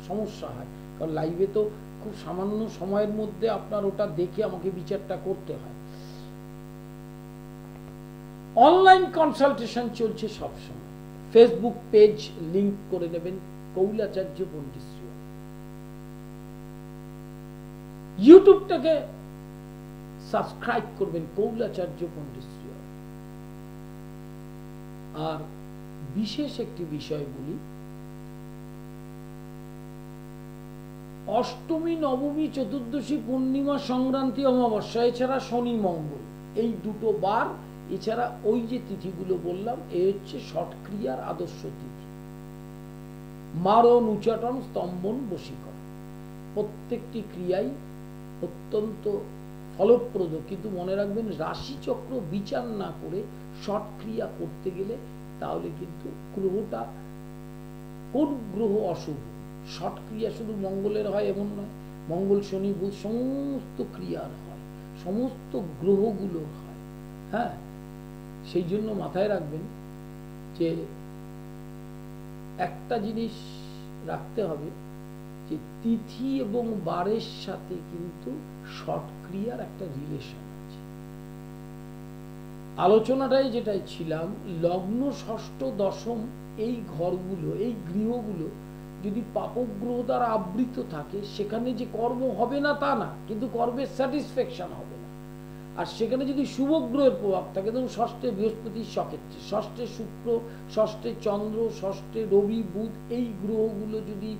সমস্যা হয়, কারণ লাইভে তো খুব সামান্য সময়ের মধ্যে আপনার ওটা দেখে আমাকে বিচারটা করতে হয়। অনলাইন কনসালটেশন চলছে সবসময়, ফেসবুক পেজ লিংক করে নেবেন কৌলাচার্য পণ্ডিতশ্রী, ইউটিউবটাকে সাবস্ক্রাইব করবেন কৌলাচার্য পণ্ডিতশ্রী। আর বিশেষ একটি বিষয় বলি, অষ্টমী, নবমী, চতুর্দশী, পূর্ণিমা, সংক্রান্তি, অমাবস্যা, এছাড়া শনি মঙ্গল, এই দুটো বার, এছাড়া ওই যে তিথিগুলো বললাম, এ হচ্ছে ষটক্রিয়ার আদর্শ তিথি। মারণ, উচাটন, স্তম্ভন, বশীকরণ, প্রত্যেকটি ক্রিয়াই অত্যন্ত ফলপ্রদ। কিন্তু মনে রাখবেন, রাশিচক্র বিচার না করে ষটক্রিয়া করতে গেলে তাহলে কিন্তু গ্রহটা, কোন গ্রহ অশুভ, ষটক্রিয়া শুধু মঙ্গলের হয় এমন নয়, মঙ্গল, শনি, বুধ সমস্ত ক্রিয়ার হয়, সমস্ত গ্রহগুলো হয়। হ্যাঁ, সেই জন্য মাথায় রাখবেন যে একটা জিনিস রাখতে হবে, যে তিথি এবং বারের সাথে কিন্তু ষটক্রিয়ার একটা রিলেশন আছে। আলোচনাটাই যেটাই ছিলাম, লগ্ন, ষষ্ঠ, দশম, এই ঘরগুলো, এই গৃহগুলো যদি পাপগ্রহ দ্বারা আবৃত থাকে, সেখানে যে কর্ম হবে না তা না, কিন্তু কর্মের স্যাটিসফ্যাকশন হবে না। আর সেখানে যদি শুভ গ্রহের প্রভাব থাকে, ধরুন ষষ্ঠে বৃহস্পতি সক্ষেত্রে, ষষ্ঠে শুক্র, ষষ্ঠে চন্দ্র, ষষ্ঠে রবি, বুধ, এই গ্রহগুলো যদি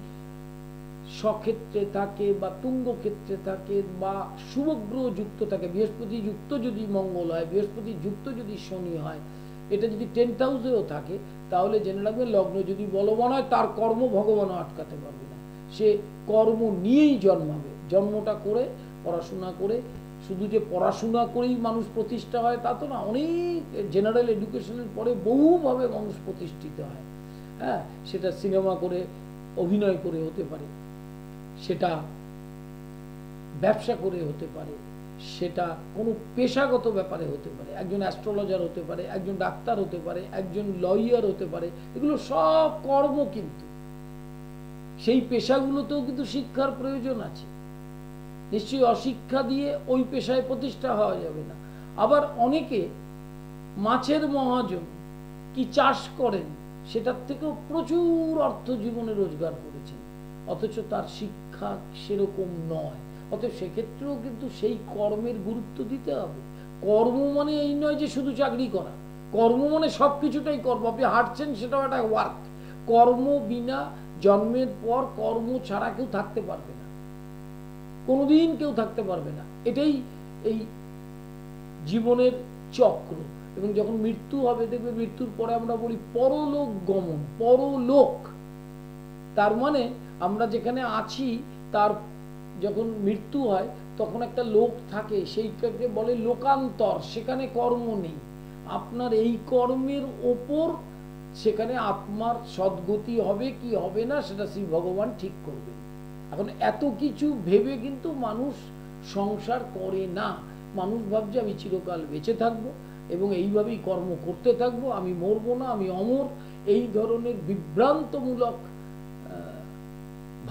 স্বক্ষেত্রে থাকে বা তুঙ্গ ক্ষেত্রে থাকে বা শুভ গ্রহ যুক্ত থাকে, বৃহস্পতি যুক্ত যদি মঙ্গল হয়, বৃহস্পতি যুক্ত যদি শনি হয়, এটা যদি 10th হাউসেও থাকে, তাহলে জেনে রাখবে লগ্ন যদি বলবান হয়, তার কর্ম ভগবানও আটকাতে পারবে না, সে কর্ম নিয়েই জন্মাবে। জন্মটা করে, পড়াশোনা করে, শুধু যে পড়াশোনা করেই মানুষ প্রতিষ্ঠা হয় তা তো না, অনেক জেনারেল এডুকেশনের পরে বহুভাবে মানুষ প্রতিষ্ঠিত হয়। হ্যাঁ, সেটা সিনেমা করে, অভিনয় করে হতে পারে, সেটা ব্যবসা করে হতে পারে, সেটা কোনো পেশাগত ব্যাপারে হতে পারে, একজন অ্যাস্ট্রোলজার হতে পারে, একজন ডাক্তার হতে পারে, একজন লয়ার হতে পারে, এগুলো সব কর্ম। কিন্তু সেই পেশাগুলোতেও কিন্তু শিক্ষার প্রয়োজন আছে, নিশ্চয়ই অশিক্ষা দিয়ে ওই পেশায় প্রতিষ্ঠা হওয়া যাবে না। আবার অনেকে মাছের মহাজন কি চাষ করেন, সেটার থেকেও প্রচুর অর্থ জীবনে রোজগার করেছেন, অথচ তার শিক্ষা সেরকম নয়। অতএব সেক্ষেত্রেও কিন্তু সেই কর্মের গুরুত্ব দিতে হবে। কর্ম মানে এই নয় যে শুধু চাকরি করা, কর্ম মানে সবকিছুটাই কর্ম। আপনি হাঁটছেন, সেটাও একটা ওয়ার্ক। কর্ম বিনা, জন্মের পর কর্ম ছাড়া কেউ থাকতে পারবে না, কোনোদিন কেউ থাকতে পারবে না। এটাই এই জীবনের চক্র। এবং যখন মৃত্যু হবে, দেখবে মৃত্যুর পরে আমরা বলি পরলোক গমন, পরলোক। তার মানে আমরা যেখানে আছি, তার যখন মৃত্যু হয় তখন একটা লোক থাকে, সেইটাকে বলে লোকান্তর, সেখানে কর্ম নেই। আপনার এই কর্মের ওপর সেখানে আত্মার সদ্গতি হবে কি হবে না সেটা শ্রী ভগবান ঠিক করবেন। এখন এত কিছু ভেবে কিন্তু মানুষ সংসার করে না। মানুষ ভাবছে আমি চিরকাল বেঁচে থাকবো এবং এইভাবেই কর্ম করতে থাকবো, আমি মরবো না, আমি অমর। এই ধরনের বিভ্রান্তমূলক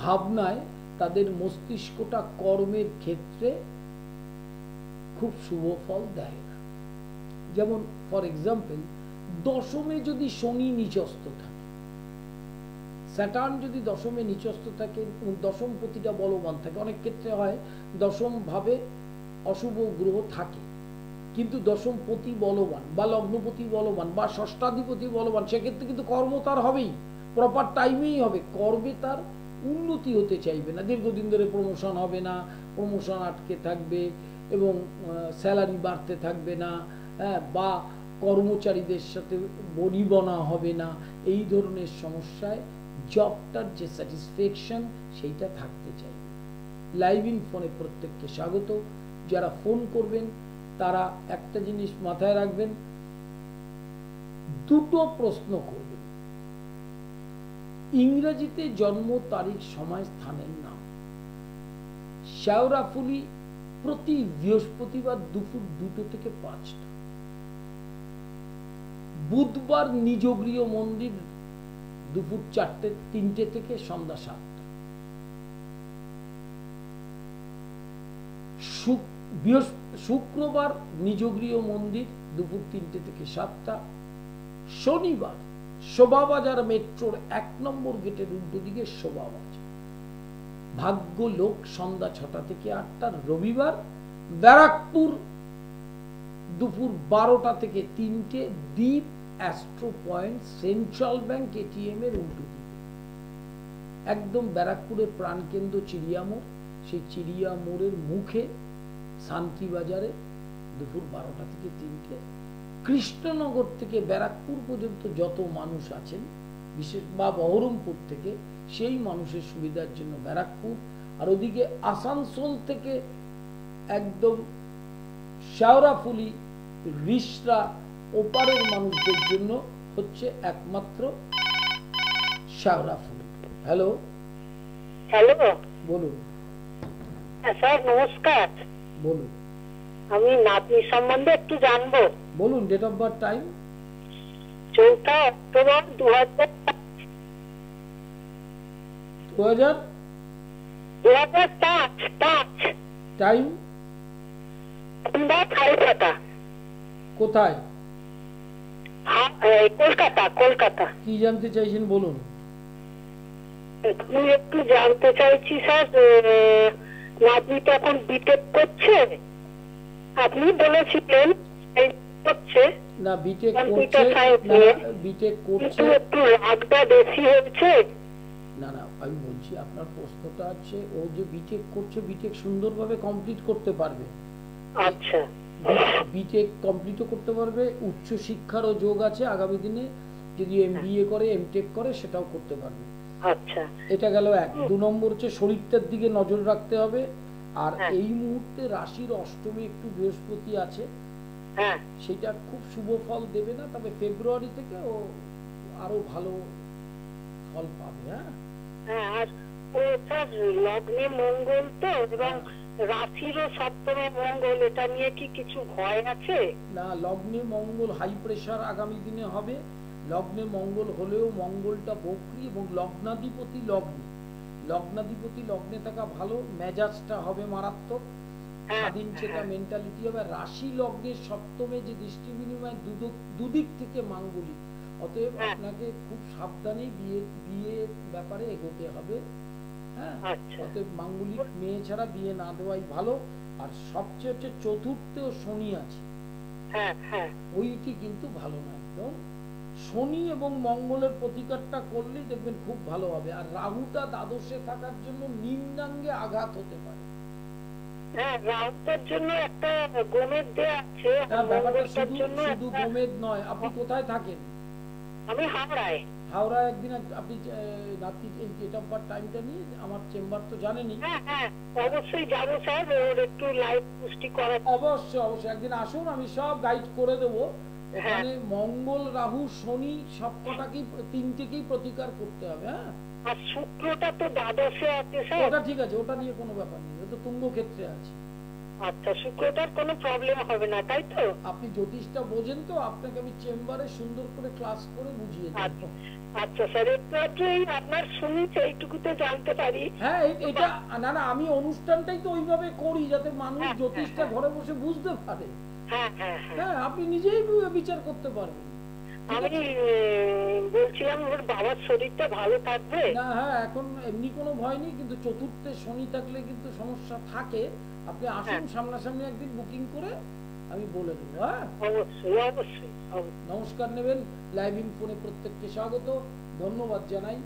ভাবনায় তাদের মস্তিষ্কটা কর্মের ক্ষেত্রে খুব শুভ ফল দেয় না। যেমন ফর এক্সাম্পল, দশমে যদি শনি নিচস্থ থাকে, স্যাটার্ন যদি দশমে নিচস্থ থাকে, দশম প্রতিটা বলবান থাকে, অনেক ক্ষেত্রে হয় দশম ভাবে অশুভ গ্রহ থাকে কিন্তু দশম পতি বলবান বা লগ্নপতি বলবান বা ষষ্ঠাধিপতি বলবান, সেক্ষেত্রে কিন্তু কর্ম তার হবেই, প্রপার টাইমেই হবে। কর্মে তার উন্নতি হতে চাইবে না, দীর্ঘদিন ধরে প্রমোশন হবে না, প্রমোশন আটকে থাকবে এবং স্যালারি বাড়তে থাকবে না, বা কর্মচারীদের সাথে বনিবনা হবে না, এই ধরনের সমস্যায় জবটার যে স্যাটিসফ্যাকশন সেইটা থাকতে চাইবে। লাইভ ইন ফোনে প্রত্যেককে স্বাগত। যারা ফোন করবেন তারা একটা জিনিস মাথায় রাখবেন, দুটো প্রশ্ন করবেন। ইংরেজিতে জন্ম তারিখ, সময়, স্থানের নাম। শেওড়াফুলি প্রতি বৃহস্পতিবার দুপুর 2টো থেকে 5টা। বুধবার নিজগৃহ মন্দির দুপুর 3টে থেকে সন্ধ্যা 7টা। শুক্রবার নিজগৃহ মন্দির দুপুর 3টে থেকে 7টা। শনিবার শোভাবাজার মেট্রোর 1 নম্বর গেটের উল্টো দিকে শোভাবাজার, ভাগ্য লোক সন্ধ্যা 6টা থেকে 8টা। রবিবার ব্যারাকপুর দুপুর 12টা থেকে 3টে, দ্বীপ astro point central bank ATM এর উল্টো দিকে, একদম ব্যারাকপুরের প্রাণকেন্দ্র চিড়িয়ামোড়, সেই চিড়িয়ামোড়ের মুখে শান্তিবাজারে দুপুর 12টা থেকে 3টে। কৃষ্ণনগর থেকে ব্যারাকপুর পর্যন্ত যত মানুষ আছেন, বিশেষ বা বহরমপুর থেকে, সেই মানুষের সুবিধার জন্য ব্যারাকপুর। আর ওদিকে আসানসোল থেকে একদম শেওড়াফুলি রিষড়া ওপারের মানুষদের জন্য হচ্ছে একমাত্র শেওড়াফুলি। হ্যালো হ্যালো, বলুন। স্যার নমস্কার। বলুন। আমি নাতনি সম্বন্ধে একটু জানবো। বলুন। Date of birth, time. 4 October 2005। 2005। Time Kolkata. কোথায়? কলকাতা। কি জানতে চাইছেন বলুন। আমি একটু জানতে চাইছি স্যার, নাতনি তো এখন বিটেক করছে, আপনি বলেছিলেন করছে না, বিটেক করছে না, বিটেক করছে, একটু রাগটা বেশি হচ্ছে। না না, আমি বলছি আপনার প্রশ্নটা আছে, ও যে বিটেক করছে, বিটেক সুন্দরভাবে কমপ্লিট করতে পারবে। আচ্ছা, বিটেক কমপ্লিটও করতে পারবে, উচ্চ শিক্ষারও যোগ আছে আগামী দিনে, যদি এমবিএ করে, এমটেক করে, সেটাও করতে পারবে। আচ্ছা, এটা গেল 1। 2 নম্বর হচ্ছে শরীরটার দিকে নজর রাখতে হবে। আর এই মুহূর্তে রাশির অষ্টমে একটু বৃহস্পতি আছে, সেটা খুব শুভ ফল দেবে না, তবে ফেব্রুয়ারি থেকে ও আরো ভালো ফল পাবে। আর ও স্যার লগ্নে মঙ্গল তো, এবং রাশিরও সপ্তমে মঙ্গল, এটা নিয়ে কি কিছু ভয় আছে? না, লগ্নে মঙ্গল হাই প্রেসার আগামী দিনে হবে। লগ্নে মঙ্গল হলেও মঙ্গলটা বক্রী এবং লগ্নাধিপতি লগ্নে থাকা ভালো, মেজাজটা হবে মারাত্মক, স্বাধীন চেতা মেন্টালিটি হবে। রাশি লগ্নের সপ্তমে যে দৃষ্টি বিনিময় দুদিক থেকে মাঙ্গলিক, অতএব আপনাকে খুব সাবধানে বিয়ের ব্যাপারে এগোতে হবে। অতএব মাঙ্গলিক মেয়ে ছাড়া বিয়ে না দেওয়াই ভালো। আর সবচেয়ে হচ্ছে চতুর্থেও শনি আছে, ওইটি কিন্তু ভালো না একদম। শনি এবং মঙ্গলের প্রতিকারটা করলেই দেখবেন খুব ভালো হবে। আর রাহুটা দ্বাদশে থাকার জন্য নিম্নাঙ্গে আঘাত হতে পারে। রাহুটার জন্য একটা গোমেদ দেয়া আছে। ব্যাপারটা শুধু গোমেদ নয়। আপনি কোথায় থাকেন? আমি হাওড়ায়। হাওড়া একদিন আপনি রাত্রি এই ডেট অফ বার্থ টাইমটা নিয়ে আমার চেম্বার তো জানেনই। হ্যাঁ অবশ্যই যাবো স্যার, ওর একটু লাইভ পুষ্টি করা। অবশ্যই একদিন আসুন, আমি সব গাইড করে দেবো। ওখানে মঙ্গল রাহু শনি সব কটাকেই তিনটেকেই প্রতিকার করতে হবে। হ্যাঁ, আর শুক্রটা তো দ্বাদশে আছে স্যার। ওটা ঠিক আছে, ওটা নিয়ে কোনো ব্যাপার নেই, ওটা তুঙ্গ ক্ষেত্রে আছে। আচ্ছা, শুক্রটার কোনো প্রবলেম হবে না তাই তো? আপনি জ্যোতিষটা বোঝেন তো, আপনাকে আমি চেম্বারে সুন্দর করে ক্লাস করে বুঝিয়ে দেব। আচ্ছা স্যার, একটু আপনার শুনেছি এইটুকুতে জানতে পারি। হ্যাঁ, এটা না আমি অনুষ্ঠানটাই তো ওইভাবে করি যাতে মানুষ জ্যোতিষটা ঘরে বসে বুঝতে পারে। হ্যাঁ, আপনি নিজেই বিচার করতে পারবেন। আমি বলছিলাম ওর বাবার শরীরটা ভালো থাকবে না? হ্যাঁ, এখন এমনি কোনো ভয় নেই, কিন্তু চতুর্থে শনি থাকলে কিন্তু সমস্যা থাকে। আপনি আসুন সামনাসামনি একদিন বুকিং করে, আমি বলে দেবো। হ্যাঁ, অবশ্যই। নমস্কার নেবেন। লাইভ ইন ফোনে প্রত্যেককে স্বাগত, ধন্যবাদ জানাই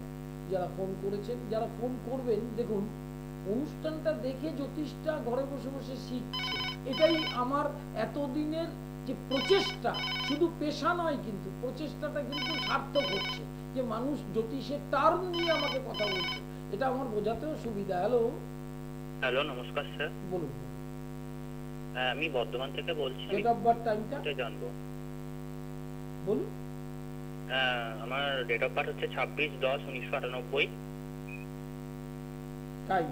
যারা ফোন করেছেন, যারা ফোন করবেন। দেখুন, অনুষ্ঠানটা দেখে জ্যোতিষটা ঘরে বসে বসে শিখছে, এটাই আমার এতদিনের যে প্রচেষ্টা। শুধু পেশা নয়, কিন্তু প্রচেষ্টাটা কিন্তু সার্থক হচ্ছে, যে মানুষ জ্যোতিষের টার্ম নিয়ে আমাকে কথা বলছে, এটা আমার বোঝাতেও সুবিধা। হ্যালো, নমস্কার স্যার। বলুন। আমি বর্ধমান থেকে বলছি। ডেট অফ বার্থ টাইমটা জানবো বলুন। আমার ডেট অফ বার্থ হচ্ছে 26/10/1998। টাইম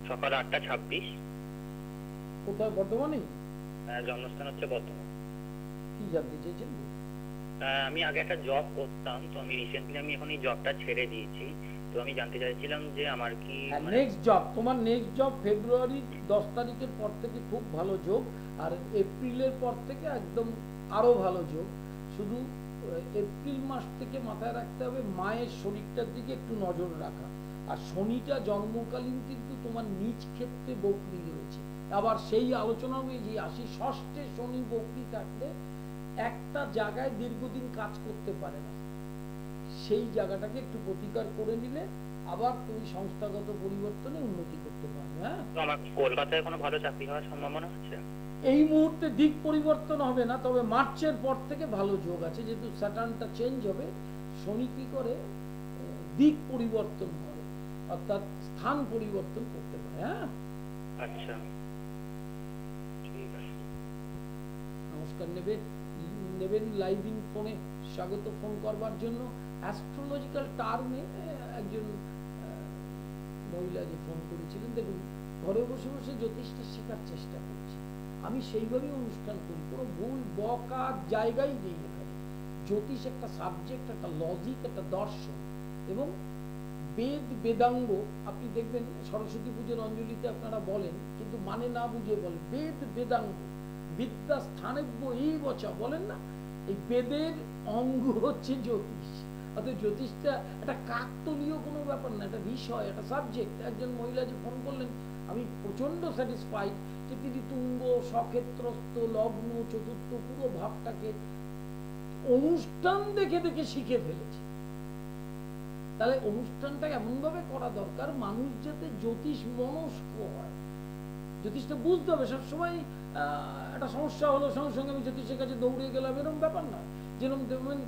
সকাল 8:26। কোথায়? বর্ধমানে? জন্মস্থান হচ্ছে বর্ধমান। কি জানতে চেয়েছেন? আমি আগে একটা জব করতাম, তো আমি রিসেন্টলি এখন এই জবটা ছেড়ে দিয়েছি। তো আমি জানতে চাইছিলাম যে আমার কি নেক্সট জব, তোমার নেক্সট জব ফেব্রুয়ারি 10 তারিখের পর থেকে খুব ভালো যোগ, আর এপ্রিলের পর থেকে একদম আরো ভালো যোগ। শুধু এপ্রিল মাস থেকে মাথায় রাখতে হবে মায়ের শরীরটার দিকে একটু নজর রাখা। আর শনিটা জন্মকালীন কিন্তু তোমার নিজ ক্ষেত্রে বকরি রয়েছে। আবার সেই আলোচনা যে আসি, ষষ্ঠে শনি বকরি থাকলে একটা জায়গায় দীর্ঘদিন কাজ করতে পারে না, সেই জায়গাটাকে একটু প্রতিকার করে নিলে আবার তুমি সংস্থাগত পরিবর্তনে উন্নতি করতে পারবে। হ্যাঁ, আমার কলকাতায় কোনো ভালো চাকরি হওয়ার সম্ভাবনা আছে? এই মুহূর্তে দিক পরিবর্তন হবে না, তবে মার্চের পর থেকে ভালো যোগ আছে, যেহেতু স্যাটার্নটা চেঞ্জ হবে। শনি কি করে দিক পরিবর্তন করে, অর্থাৎ স্থান পরিবর্তন করতে পারে। হ্যাঁ, আচ্ছা, ঠিক আছে। নমস্কার নেবেন লাইভ ইন ফোনে স্বাগত ফোন করবার জন্য। অ্যাস্ট্রোলজিক্যাল টার্মে একজন মহিলা যে ফোন করেছিলেন, দেখুন ঘরে বসে বসে জ্যোতিষটা শেখার চেষ্টা করছি, আমি সেইভাবেই অনুষ্ঠান করি, কোনো ভুল বকার জায়গায় নেই এখানে। জ্যোতিষ একটা সাবজেক্ট, একটা লজিক, একটা দর্শন এবং বেদাঙ্গ। আপনি দেখবেন সরস্বতী পুজোর অঞ্জলিতে আপনারা বলেন, কিন্তু মানে না বুঝে বলেন বেদাঙ্গ বিদ্যা স্থানেব্য এই বচা বলেন না। এই বেদের অঙ্গ হচ্ছে জ্যোতিষ। অর্থাৎ জ্যোতিষটা একটা কাকতলীয় কোনো ব্যাপার না, একটা বিষয়, একটা সাবজেক্ট। একজন মহিলা যে ফোন করলেন, আমি প্রচন্ড স্যাটিসফাইড যে তিনি তুঙ্গ, সক্ষেত্রস্থ, লগ্ন, চতুর্থ পুরো ভাবটাকে অনুষ্ঠান দেখে দেখে শিখে ফেলেছে। তাহলে অনুষ্ঠানটা এমন ভাবে করা দরকার মানুষ যাতে জ্যোতিষ মনস্ক হয়, জ্যোতিষটা বুঝতে হবে। সবসময় একটা সমস্যা হলো সঙ্গে সঙ্গে আমি জ্যোতিষের কাছে দৌড়ে গেলাম, এরকম ব্যাপার নয়। যেরকম দেখবেন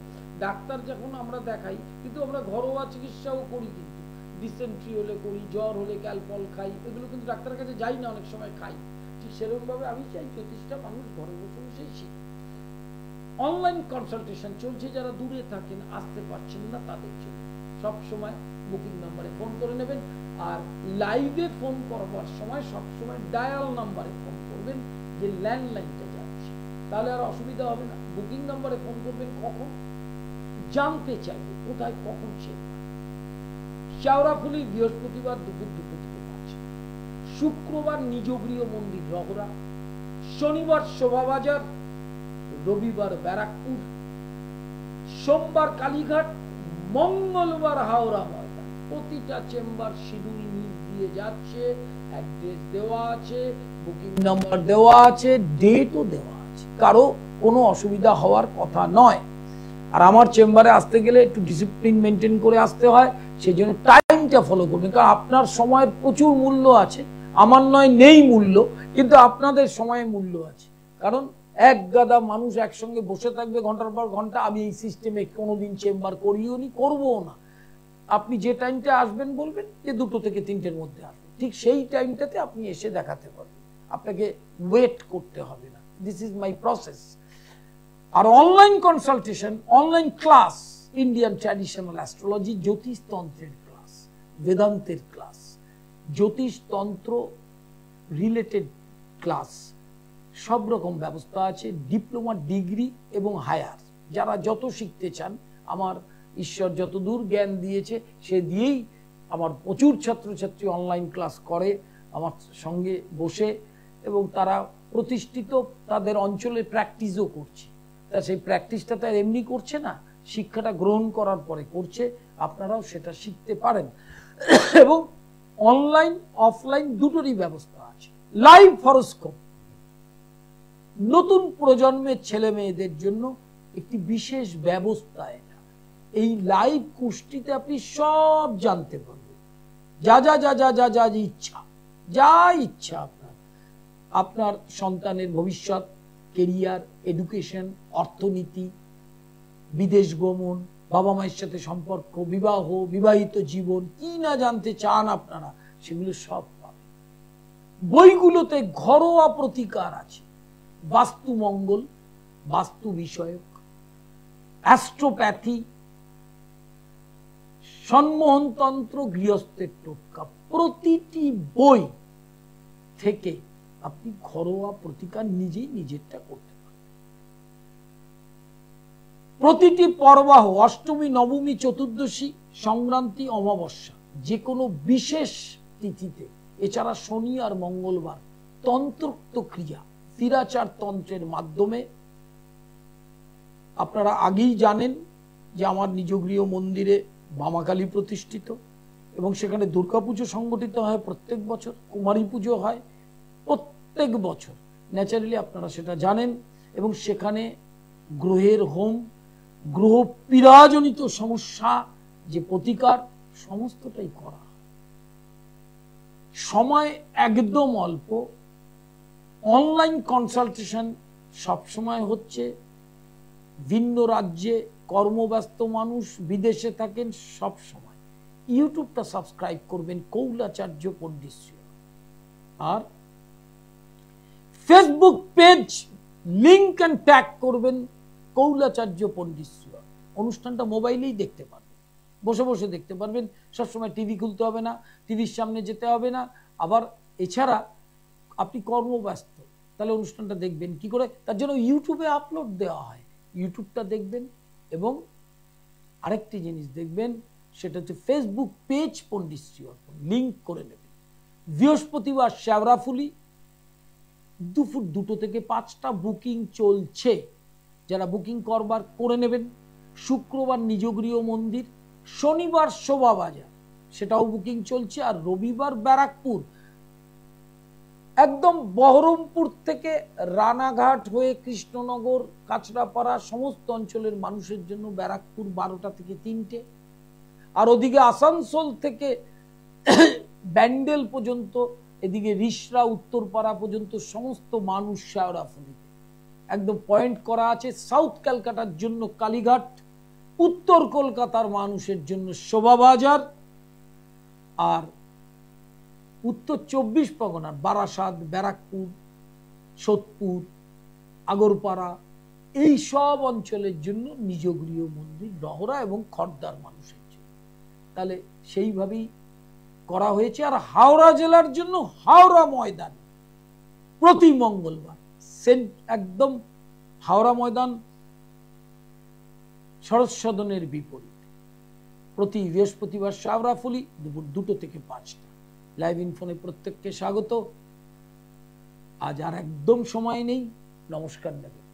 ডাক্তার যখন আমরা দেখাই, কিন্তু আমরা ঘরোয়া চিকিৎসাও করি, কিন্তু ডিসেন্ট্রি হলে করি, জ্বর হলে ক্যালপল খাই, এগুলো কিন্তু ডাক্তারের কাছে যাই না, অনেক সময় খাই। ঠিক সেরকম ভাবে আমি চাই জ্যোতিষটা মানুষ ঘরে বসে বসেই শিখে। অনলাইন কনসালটেশন চলছে, যারা দূরে থাকেন আসতে পারছেন না তাদের জন্য সবসময় বুকিং নাম্বারে ফোন করে নেবেন। আর লাইভে ফোন করবার সময় সবসময় ডায়াল নাম্বারে ফোন করবেন, যে ল্যান্ডলাইনটা যাচ্ছে, তাহলে আর অসুবিধা হবে না। বুকিং নাম্বারে ফোন করবেন কখন জানতে চাইবে, কোথায় কখন চেম্বার। শেওড়াফুলি বৃহস্পতিবার দুপুর 2 থেকে 5, শুক্রবার নিজগৃহ মন্দির রহরা, শনিবার শোভাবাজার, রবিবার ব্যারাকপুর, সোমবার কালীঘাট, মঙ্গলবার হাওড়া ময়দান। প্রতিটা চেম্বার শিডিউল দিয়ে যাচ্ছে, অ্যাড্রেস দেওয়া আছে, বুকিং নাম্বার দেওয়া আছে, ডেটও দেওয়া আছে, কারো কোনো অসুবিধা হওয়ার কথা নয়। আর আমার চেম্বারে আসতে গেলে একটু ডিসিপ্লিন মেনটেন করে আসতে হয়, সেই জন্য টাইমটা ফলো করবেন, কারণ আপনার সময়ের প্রচুর মূল্য আছে। আমার নয় নেই মূল্য, কিন্তু আপনাদের সময়ে মূল্য আছে, কারণ এক গাদা মানুষ একসঙ্গে বসে থাকবে ঘন্টার পর ঘন্টা। আমি এই সিস্টেমে কোনোদিন চেম্বার করিও নি, করবও না। আপনি যে টাইমটা আসবেন বলবেন যে 2টো থেকে 3টের মধ্যে আসবেন, ঠিক সেই টাইমটাতে আপনি এসে দেখাতে পারবেন, আপনাকে ওয়েট করতে হবে না। This is my process. আর online consultation, online class, Indian traditional astrology, জ্যোতিষতন্ত্রের ক্লাস, বেদান্তের ক্লাস, জ্যোতিষতন্ত্র রিলেটেড ক্লাস, সব রকম ব্যবস্থা আছে। ডিপ্লোমা, ডিগ্রি এবং হায়ার, যারা যত শিখতে চান, আমার ঈশ্বর যত দূর জ্ঞান দিয়েছে সে দিয়েই আমার প্রচুর ছাত্রছাত্রী অনলাইন ক্লাস করে আমার সঙ্গে বসে, এবং তারা প্রতিষ্ঠিত, তাদের অঞ্চলে প্র্যাকটিসও করছে। তা সেই প্র্যাকটিসটা তার এমনি করছে না, শিক্ষাটা গ্রহণ করার পরে করছে। আপনারাও সেটা শিখতে পারেন। এবং অনলাইন অফলাইন দুটোরই ব্যবস্থা আছে। লাইভ হরোস্কোপ নতুন প্রজন্মের ছেলে মেয়েদের জন্য একটি বিশেষ ব্যবস্থা। এটা এই লাইভ কুষ্টিতে আপনি সব জানতে পারবেন, যা যা যা যা যা যা ইচ্ছা, যা ইচ্ছা আপনার সন্তানের ভবিষ্যৎ, কেরিয়ার, এডুকেশন, অর্থনীতি, বিদেশ গমন, বাবা মায়ের সাথে সম্পর্ক, বিবাহ, বিবাহিত জীবন, কি না জানতে চান আপনারা সেগুলো সব পাবেন। বইগুলোতে ঘরোয়া প্রতিকার আছে, বাস্তু মঙ্গল, বাস্তু বিষয়ক, অ্যাস্ট্রোপ্যাথি, সম্মোহনতন্ত্র, গৃহস্থের টোটকা। প্রতিটি বই থেকে আপনি ঘরোয়া প্রতিকার নিজেই নিজেরটা করতে পারেন। প্রতিটি পর্বাহ, অষ্টমী, নবমী, চতুর্দশী, সংক্রান্তি, অমাবস্যা, যে কোনো বিশেষ তিথিতে, এছাড়া শনি আর মঙ্গলবার তন্ত্রোক্ত ক্রিয়া, তিরাচার তন্ত্রের মাধ্যমে। আপনারা আগেই জানেন যে আমার নিজ গৃহ মন্দিরে বামাকালী প্রতিষ্ঠিত, এবং সেখানে দুর্গাপুজো সংগঠিত হয় প্রত্যেক বছর, কুমারী পুজো হয় প্রত্যেক বছর, ন্যাচারালি আপনারা সেটা জানেন। এবং সেখানে গ্রহের হোম, গ্রহ পীড়াজনিত সমস্যা যে প্রতিকার, সমস্তটাই করা। সময় একদম অল্প। অনলাইন কনসালটেশন সবসময় হচ্ছে। ভিন্ন রাজ্যে কর্মব্যস্ত মানুষ, বিদেশে থাকেন, সব সময় ইউটিউবটা সাবস্ক্রাইব করবেন কৌলাচার্য পণ্ডিত। আর Facebook page link and tag করবেন কৌলাচার্য পণ্ডিত। অনুষ্ঠানটা মোবাইলেই দেখতে পারবেন, বসে বসে দেখতে পারবেন। সবসময় টিভি খুলতে হবে না, টিভির সামনে যেতে হবে না। আবার এছাড়া আপনি কর্মব্যস্ত, তাহলে অনুষ্ঠানটা দেখবেন কি করে? তার জন্য ইউটিউবে আপলোড দেওয়া হয়, ইউটিউবটা দেখবেন। এবং আরেকটি জিনিস দেখবেন, সেটা হচ্ছে ফেসবুক পেজ পণ্ডিত শ্রী অর্পণ, লিংক করে নেবেন। বৃহস্পতিবার শেওড়াফুলি দুপুর 2টো থেকে 5টা বুকিং চলছে, যারা বুকিং করবার করে নেবেন। শুক্রবার নিজগৃহ মন্দির, শনিবার শোভাবাজার, সেটাও বুকিং চলছে। আর রবিবার ব্যারাকপুর, একদম বহরমপুর থেকে রানাঘাট হয়ে কৃষ্ণনগর, কাঁচরাপাড়া, সমস্ত অঞ্চলের মানুষের জন্য ব্যারাকপুর 12টা থেকে 3টে। আর ওদিকে আসানসোল থেকে ব্যান্ডেল পর্যন্ত, এদিকে রিসরা, উত্তরপাড়া পর্যন্ত সমস্ত মানুষ শেওড়াফুলিতে একদম পয়েন্ট করা আছে। সাউথ ক্যালকাটার জন্য কালীঘাট, উত্তর কলকাতার মানুষের জন্য শোভাবাজার, আর উত্তর 24 পরগনার বারাসাত, ব্যারাকপুর, সোদপুর, আগরপাড়া, এই সব অঞ্চলের জন্য নিজ গৃহ মন্দির, নহরা এবং খড়দার মানুষের জন্য। তাহলে সেইভাবেই করা হয়েছে। আর হাওড়া জেলার জন্য হাওড়া ময়দান প্রতি মঙ্গলবার, একদম হাওড়া ময়দান শরৎ সদনের বিপরীতে, প্রতি বৃহস্পতিবার শেওড়াফুলি দুপুর 2টো থেকে 5টা। লাইভ ইনফোনে প্রত্যেককে স্বাগত। আজ আর একদম সময় নেই, নমস্কার নেবেন।